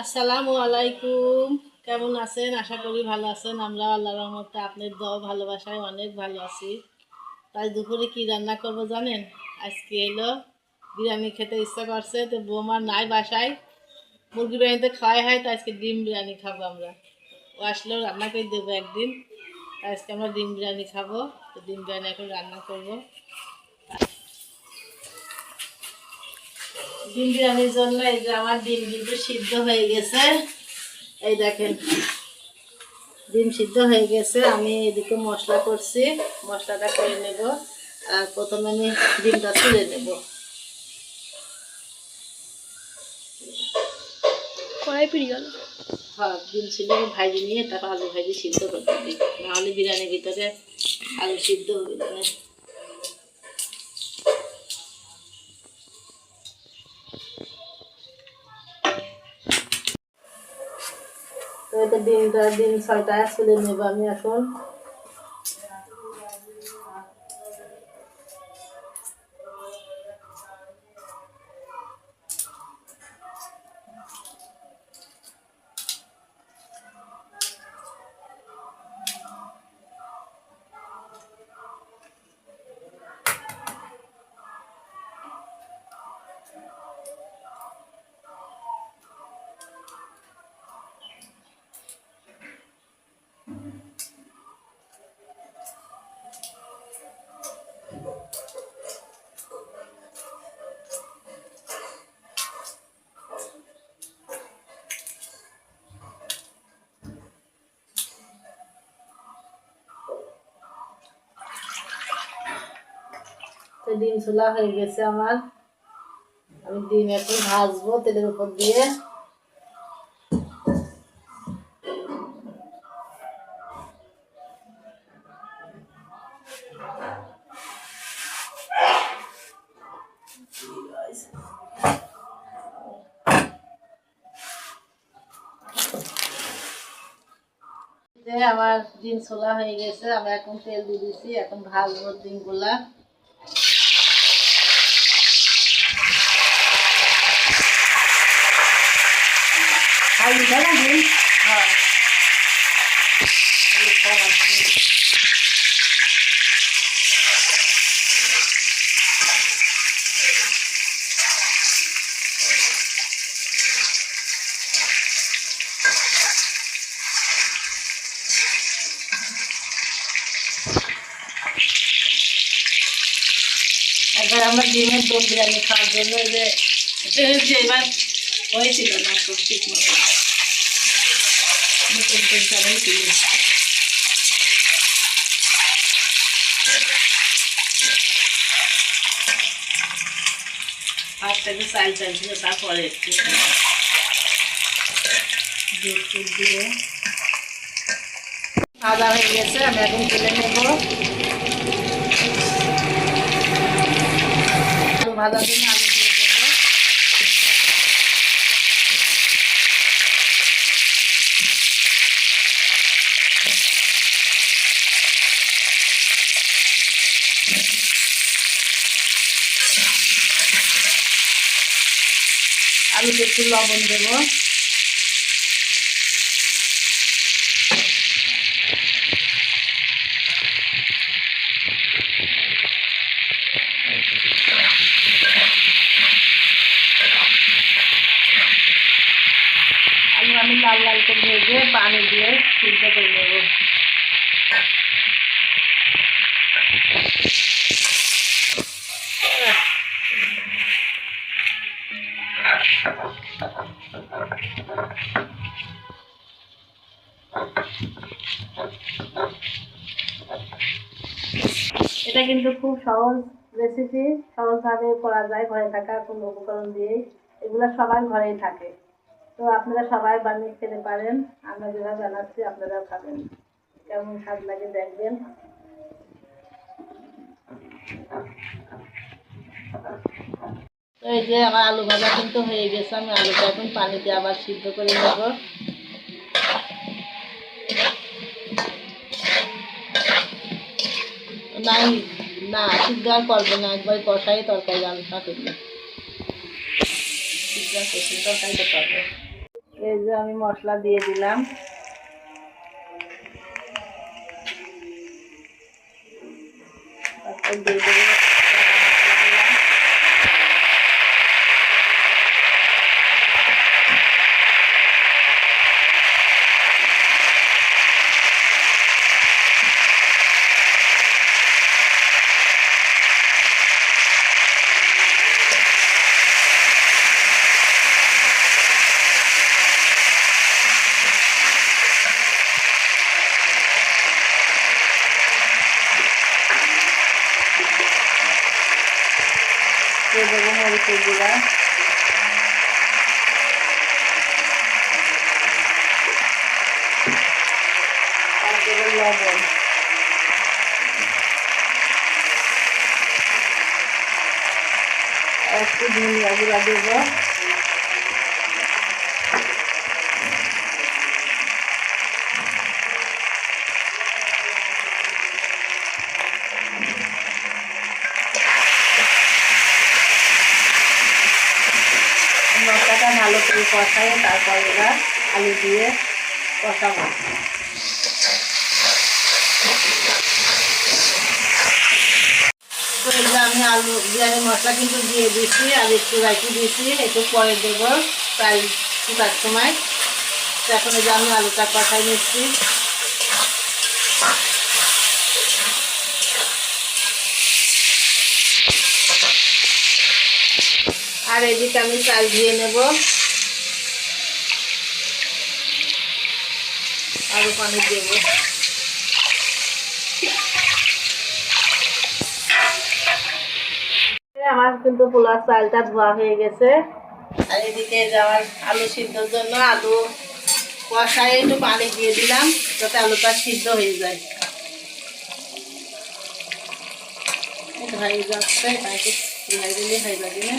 আসসালামু আলাইকুম। কেমন আছেন? আশা করি ভালো আছেন। আমরা আল্লাহর রহমতে আপনার দোয়া ভালোবাসায় অনেক ভালো আছি। তাই দুপুরে কি রান্না করব জানেন? আজকে এলো বিরিয়ানি খেতে ইচ্ছা করছে, তো বৌমার নাই বাসায়, মুরগি বিরিয়ানিতে খাওয়াই হয়, তো আজকে ডিম বিরিয়ানি খাবো আমরা। ও আসলেও রান্না করে দেবো একদিন। আজকে আমরা ডিম বিরিয়ানি খাবো, তো ডিম বিরিয়ানি এখন রান্না করব। ডিম বিরিয়ানির জন্য এই যে আমার ডিম কিন্তু সিদ্ধ হয়ে গেছে, এই দেখেন ডিম সিদ্ধ হয়ে গেছে। আমি এদিকে মশলা করছি, মশলাটা করে নেব। আর প্রথমে আমি ডিমটা তুলে নেব। কড়াই পুড়ে গেল। হ্যাঁ, ডিম ছিল ভাজি নিয়ে তারপর আলু ভাজি সিদ্ধ করতে দিই, নাহলে বিরিয়ানির ভিতরে আলু সিদ্ধ হবে না। তো এটা ডিম 6টা তুলে নেব আমি এখন। তো ডিম ছোলা হয়ে গেছে আমার। আমি ডিম এখন ভাজবো তেলের উপর দিয়ে। আমার ডিম ছোলা হয়ে গেছে, আমি এখন তেল দিয়ে দিচ্ছি, এখন ভাজবো ডিমগুলা। হ্যাঁ, একবার আমরা ডিমের দম বিরিয়ানি খাওয়ার জন্য যে এবার হয়েছিল না খুব ঠিক মতো, নতুন চালাই ছিল। ফার্স্টে চাল ছিল, তারপরে একটু দুধ দিয়ে ভাজা হয়ে গেছে, আমি এখন তুলে নেব। ভাজার জন্য আলু দিয়ে দেবো। আলুতে একটু লবণ দেবো। আলু আমি লাল লাল করে ভেজে পানি দিয়ে সিদ্ধ করে নেব। এটা কিন্তু খুব সহজ রেসিপি, সহজভাবে করা যায় ঘরে থাকা কোনো উপকরণ দিয়েই। এগুলো সবার ঘরেই থাকে, তো আপনারা সবাই বানিয়ে খেতে পারেন। আমরা যেভাবে বানাচ্ছি আপনারাও খাবেন, কেমন স্বাদ লাগে দেখবেন। তো এই যে আমার আলু ভাজা কিন্তু হয়ে গেছে, আমি আলুটা এখন পানিতে আবার সিদ্ধ করে নেব। নাই, না সিদ্ধ আর করবো না, একবার কষাই তরকারি রান্না করবো, সিদ্ধ আর কষাই তরকারিটা করবো। এই যে আমি মশলা দিয়ে দিলাম। তারপর দিয়ে দেবো মরিচের গুঁড়া, তারপরে লবণ, একটু ধনিয়া গুঁড়া দেবো, মশলাটা ভালো করে কষাই তারপর এবার আলু দিয়ে কষাবো। তো এই যে আমি আলু বিরিয়ানি মশলা কিন্তু দিয়ে দিচ্ছি আর একটু রাখি দিয়েছি, একটু পরে দেবো প্রায় ফুটার সময়। এখন এই যে আমি আলুটা কষাই নিচ্ছি। আর এদিকে আমি চাল ধুয়ে নেব, আরও পানি দেব। আমার কিন্তু পোলার চালটা ধোয়া হয়ে গেছে। আর এদিকে যে আমার আলু সিদ্ধর জন্য আলু কষায় একটু পানি দিয়ে দিলাম যাতে আলুটা সিদ্ধ হয়ে যায়। হয়ে যাচ্ছে, তাকে ধুয়ে দিলে হয়ে যাবে না।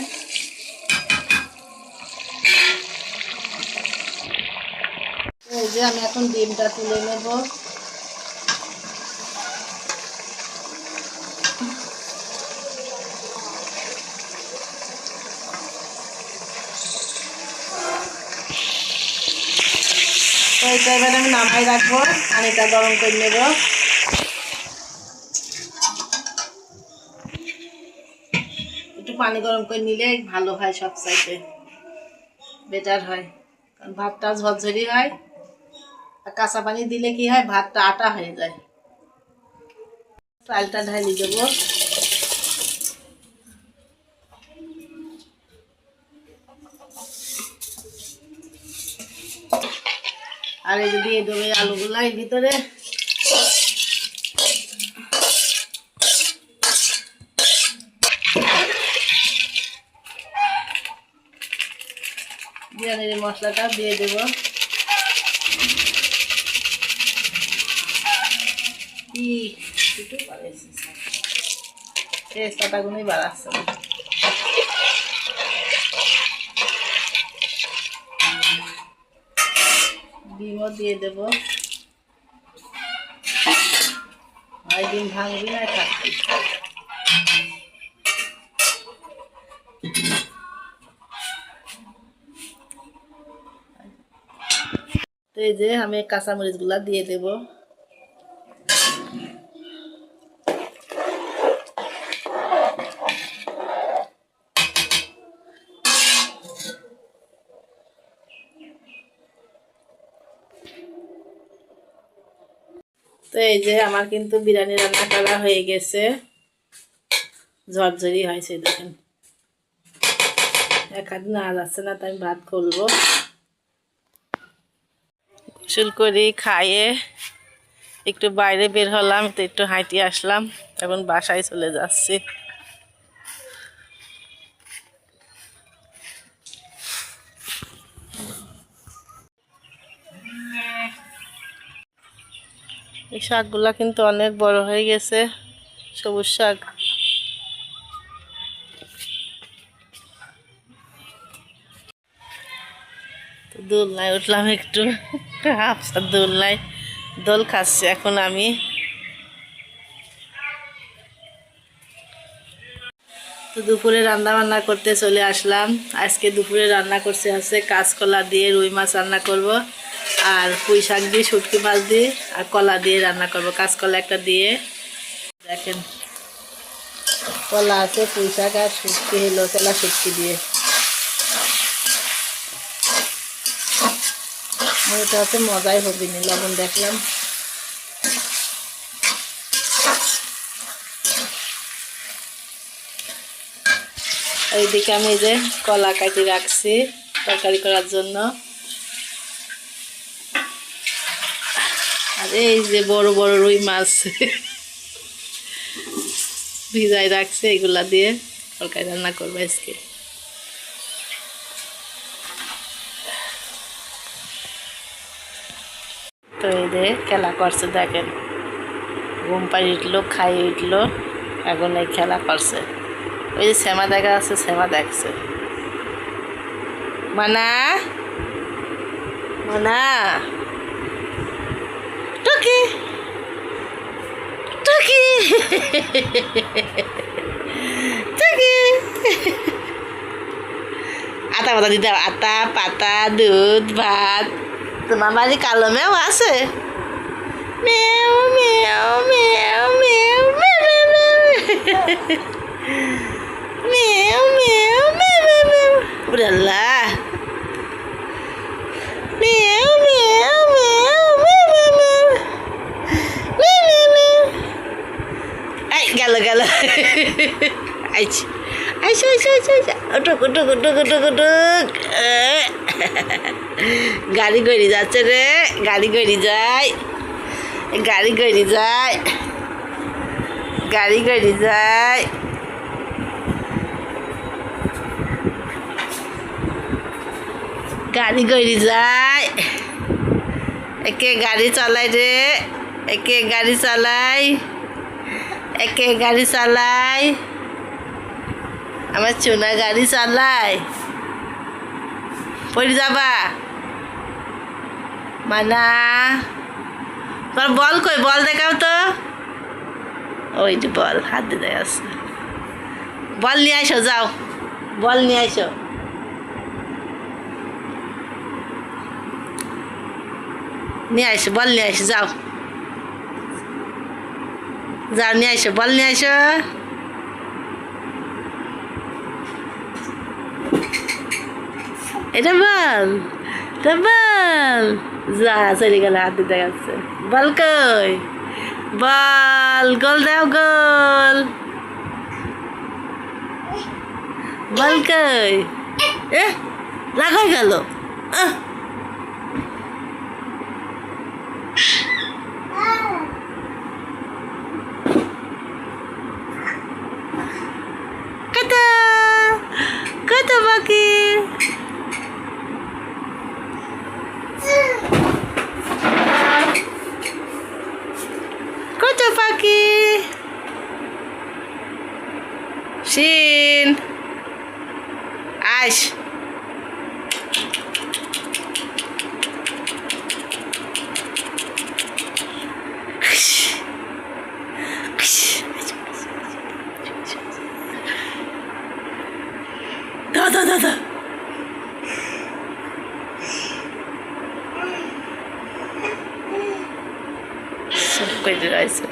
এই যে আমি এখন ডিমটা তুলে নেব। এইটা এবার আমি নামাই রাখবো, পানিটা গরম করে নেব। একটু পানি গরম করে নিলে ভালো হয়, সব চাইতে বেটার হয়, কারণ ভাতটা ঝরঝরি হয়। আর কাঁচা পানি দিলে কি হয়, ভাতটা আটা হয়ে যায়। চালটা ঢালি দেবো। আর এই দিয়ে দেবো আলুগুলা এর ভিতরে। বিরিয়ানির মশলাটা দিয়ে দেবো। টেস্টটা গুলোই বাড়াচ্ছে না। ডিমও দিয়ে দেবো। আর ডিম ভাঙবি না, থাকবি। তো এই যে আমি কাঁচামরিচগুলা দিয়ে দেবো। তো এই যে আমার কিন্তু বিরিয়ানি রান্না করা হয়ে গেছে, ঝরঝরি হয়েছে দেখেন। এক হাত না যাচ্ছে না, তাই আমি ভাত খুলবো। গোসল করে খাইয়ে একটু বাইরে বের হলাম, তো একটু হাঁটিয়ে আসলাম, এখন বাসায় চলে যাচ্ছি। এই শাকগুলা কিন্তু অনেক বড় হয়ে গেছে, সবুজ শাক। দোলনায় উঠলাম একটু, হাফসা দোলনায় দোল খাচ্ছি এখন আমি। তো দুপুরে রান্না বান্না করতে চলে আসলাম। আজকে দুপুরে রান্না করছে হচ্ছে কাঁচকলা দিয়ে রুই মাছ রান্না করব, আর পুঁই শাক দিয়ে শুটকি মাছ দিয়ে আর কলা দিয়ে রান্না করব। কাঁচকলা একটা দিয়ে দেখেন, কলা আছে, পুঁই শাক আর শুটকি হলো কলা শুটকি দিয়ে। এটা হচ্ছে মজাই হবে না, লবণ দেখলাম। এইদিকে আমি এই যে কলা কাটি রাখছি তরকারি করার জন্য। আর এই যে বড় বড় রুই মাছ ভিজাই রাখছে, এগুলা দিয়ে তরকারি রান্না করবো আজকে। তো এই যে খেলা করছে দেখেন, ঘুম পাড়ি উঠলো, খাই উঠলো, এখন এই খেলা করছে। ওই যে শ্যামা দেখা আছে, শ্যামা দেখছে। মানা মানা টুকি টুকি টুকি আটা পাতা দিতে হবে, আটা পাতা দুধ ভাত। তোমার বাড়ি কালো মেও আছে? মেও মেও মেও মেও মেও মেও মেও মেও উড়াল্লা মেও মেও মেও মেও মেও মেও। এই গেল গেল, আইছি আইসো আইসো আইসো আইসো, উঠুক উঠুক উঠুক উঠুক উঠুক। গাড়ি গড়ি যাচ্ছে রে, গাড়ি গড়ি যায়, গাড়ি গড়ি যায়, গাড়ি গড়ি যায়। গাড়ি গড়ি যায়, একে গাড়ি চালায় রে, একে গাড়ি চালায়, একে গাড়ি চালায়, আমার চুনা গাড়ি চালায়। পড়ে যাবা মানা, তোর বল কই? বল দেখাও তো। ওই যে বল হাত দিতে আছে, বল নিয়ে আসো, যাও বল নিয়ে আসো। নিয়ে আসো বল, নিয়ে আসো, যাও যাও নিয়ে আসো, বল নিয়ে আসো। এটা বল, এটা বল, যা চলে গেল, হাত দিতে গেছে। বল কই? বল, গোল দাও, গোল। বল কই? লাগাই গেল। কত কত বাকি? কত পাখি? শিন আস, দাদা দাদা সব করে রয়েছে।